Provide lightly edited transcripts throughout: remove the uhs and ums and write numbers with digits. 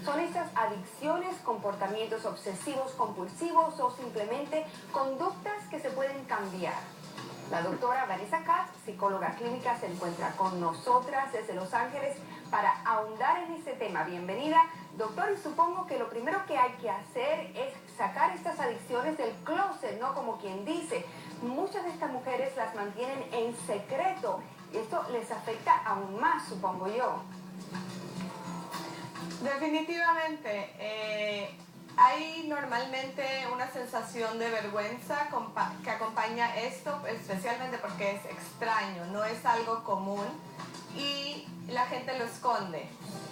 ¿Son estas adicciones, comportamientos obsesivos compulsivos o simplemente conductas que se pueden cambiar? La doctora Vanessa Katz, psicóloga clínica, se encuentra con nosotras desde Los Ángeles para ahondar en este tema. Bienvenida, doctor, y supongo que lo primero que hay que hacer es sacar estas adicciones del closet, ¿no? Como quien dice. Muchas de estas mujeres las mantienen en secreto y esto les afecta aún más, supongo yo. Definitivamente, hay normalmente una sensación de vergüenza que acompaña esto, especialmente porque es extraño, no es algo común y la gente lo esconde.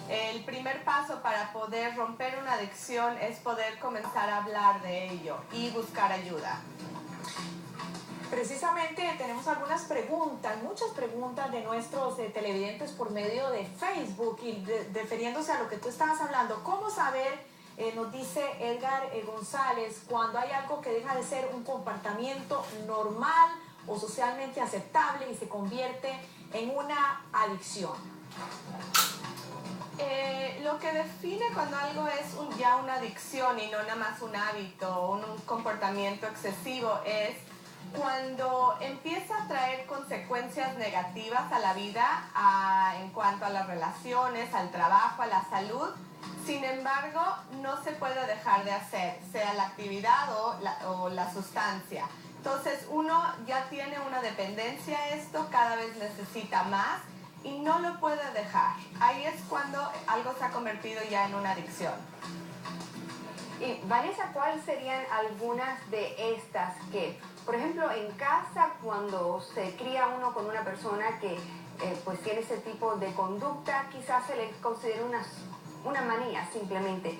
El primer paso para poder romper una adicción es poder comenzar a hablar de ello y buscar ayuda. Precisamente tenemos algunas preguntas, muchas preguntas de nuestros televidentes por medio de Facebook y refiriéndose a lo que tú estabas hablando. ¿Cómo saber, nos dice Edgar González, cuando hay algo que deja de ser un comportamiento normal o socialmente aceptable y se convierte en una adicción? Lo que define cuando algo es ya una adicción y no nada más un hábito o un comportamiento excesivo es cuando empieza a traer consecuencias negativas a la vida en cuanto a las relaciones, al trabajo, a la salud. Sin embargo, no se puede dejar de hacer, sea la actividad o la sustancia. Entonces, uno ya tiene una dependencia a esto, cada vez necesita más y no lo puede dejar. Ahí es cuando algo se ha convertido ya en una adicción. Y Vanessa, ¿cuáles serían algunas de estas que, por ejemplo, en casa, cuando se cría uno con una persona que pues tiene ese tipo de conducta, quizás se le considere una manía simplemente?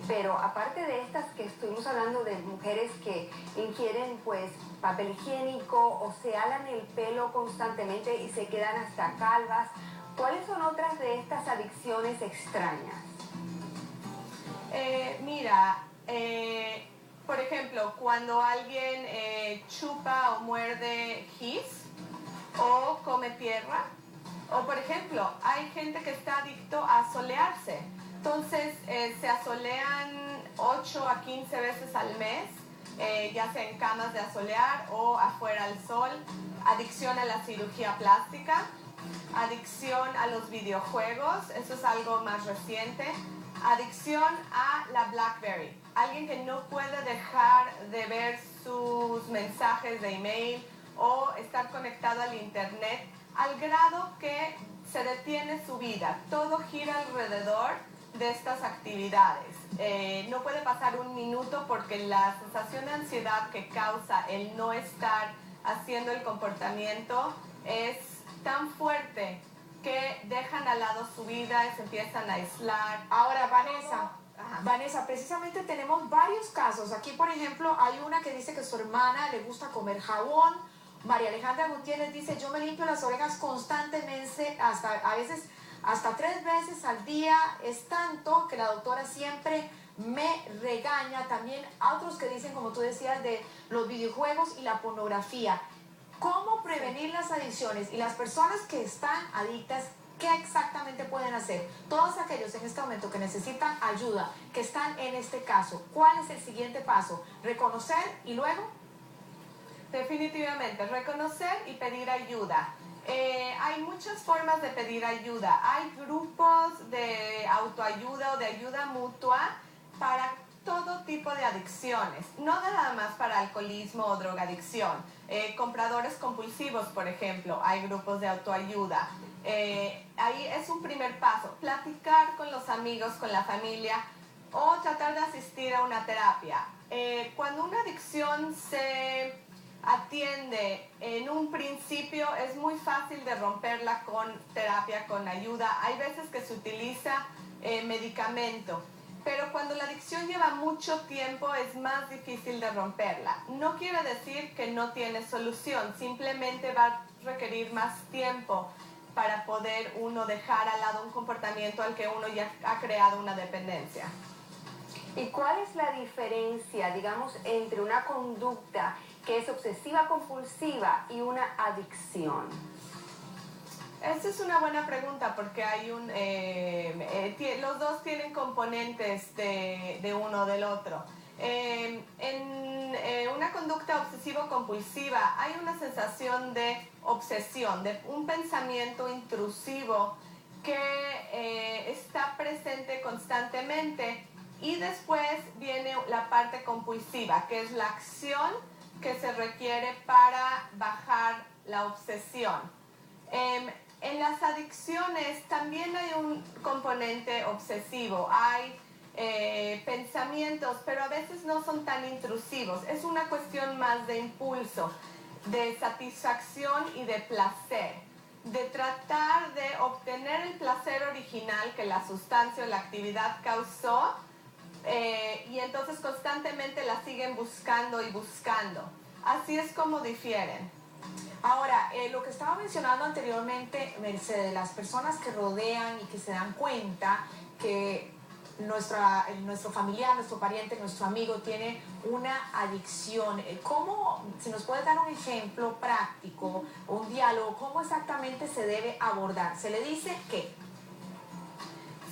Pero aparte de estas que estuvimos hablando de mujeres que ingieren pues papel higiénico o se alan el pelo constantemente y se quedan hasta calvas, ¿cuáles son otras de estas adicciones extrañas? Por ejemplo, cuando alguien chupa o muerde gis o come tierra, o por ejemplo, hay gente que está adicto a solearse. Entonces, se asolean 8 a 15 veces al mes, ya sea en camas de asolear o afuera al sol. Adicción a la cirugía plástica, adicción a los videojuegos, eso es algo más reciente. Adicción a la BlackBerry, alguien que no puede dejar de ver sus mensajes de email o estar conectado al internet al grado que se detiene su vida. Todo gira alrededor de estas actividades. No puede pasar un minuto porque la sensación de ansiedad que causa el no estar haciendo el comportamiento es tan fuerte que dejan al lado su vida y se empiezan a aislar. Ahora, Vanessa, precisamente tenemos varios casos. Aquí, por ejemplo, hay una que dice que su hermana le gusta comer jabón. María Alejandra Gutiérrez dice, yo me limpio las orejas constantemente, a veces hasta 3 veces al día. Es tanto que la doctora siempre me regaña. También otros que dicen, como tú decías, de los videojuegos y la pornografía. ¿Cómo prevenir las adicciones? Y las personas que están adictas, ¿qué exactamente pueden hacer? Todos aquellos en este momento que necesitan ayuda, que están en este caso, ¿cuál es el siguiente paso? ¿Reconocer y luego? Definitivamente, reconocer y pedir ayuda. Hay muchas formas de pedir ayuda. Hay grupos de autoayuda o de ayuda mutua para todo tipo de adicciones, no nada más para alcoholismo o drogadicción. Compradores compulsivos, por ejemplo, hay grupos de autoayuda. Ahí es un primer paso, platicar con los amigos, con la familia o tratar de asistir a una terapia. Cuando una adicción se atiende en un principio, es muy fácil de romperla con terapia, con ayuda. Hay veces que se utiliza medicamento, pero cuando la adicción lleva mucho tiempo es más difícil de romperla. No quiere decir que no tiene solución, simplemente va a requerir más tiempo para poder uno dejar al lado un comportamiento al que uno ya ha creado una dependencia. ¿Y cuál es la diferencia, digamos, entre una conducta que es obsesiva compulsiva y una adicción? Esta es una buena pregunta porque hay los dos tienen componentes de uno del otro. En una conducta obsesivo-compulsiva hay una sensación de obsesión, de un pensamiento intrusivo que está presente constantemente, y después viene la parte compulsiva, que es la acción que se requiere para bajar la obsesión. En las adicciones también hay un componente obsesivo, hay pensamientos, pero a veces no son tan intrusivos, es una cuestión más de impulso, de satisfacción y de placer, de tratar de obtener el placer original que la sustancia o la actividad causó, y entonces constantemente la siguen buscando y buscando. Así es como difieren. Ahora, lo que estaba mencionando anteriormente, Mercedes, las personas que rodean y que se dan cuenta que nuestro familiar, nuestro pariente, nuestro amigo tiene una adicción. ¿Cómo, si nos puedes dar un ejemplo práctico, un diálogo, cómo exactamente se debe abordar? ¿Se le dice qué?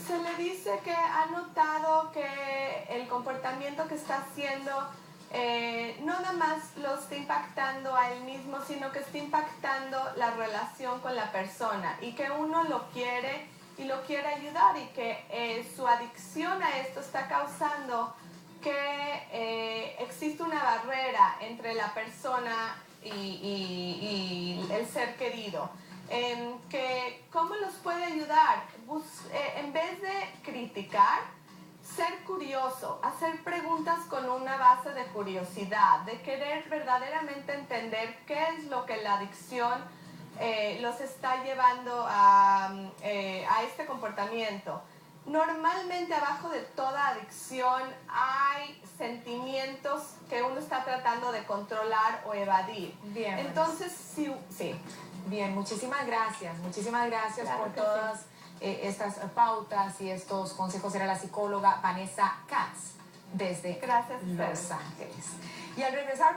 Se le dice que ha notado que el comportamiento que está haciendo no nada más lo está impactando a él mismo, sino que está impactando la relación con la persona, y que uno lo quiere y lo quiere ayudar, y que su adicción a esto está causando que existe una barrera entre la persona y el ser querido. Que cómo los puede ayudar, en vez de criticar, ser curioso, hacer preguntas con una base de curiosidad, de querer verdaderamente entender qué es lo que la adicción los está llevando a este comportamiento. Normalmente abajo de toda adicción hay sentimientos que uno está tratando de controlar o evadir. Bien. Entonces, sí. Bien, muchísimas gracias Claro por que todas estas pautas y estos consejos. Era la psicóloga Vanessa Katz desde Gracias, Los Ángeles. Y al regresar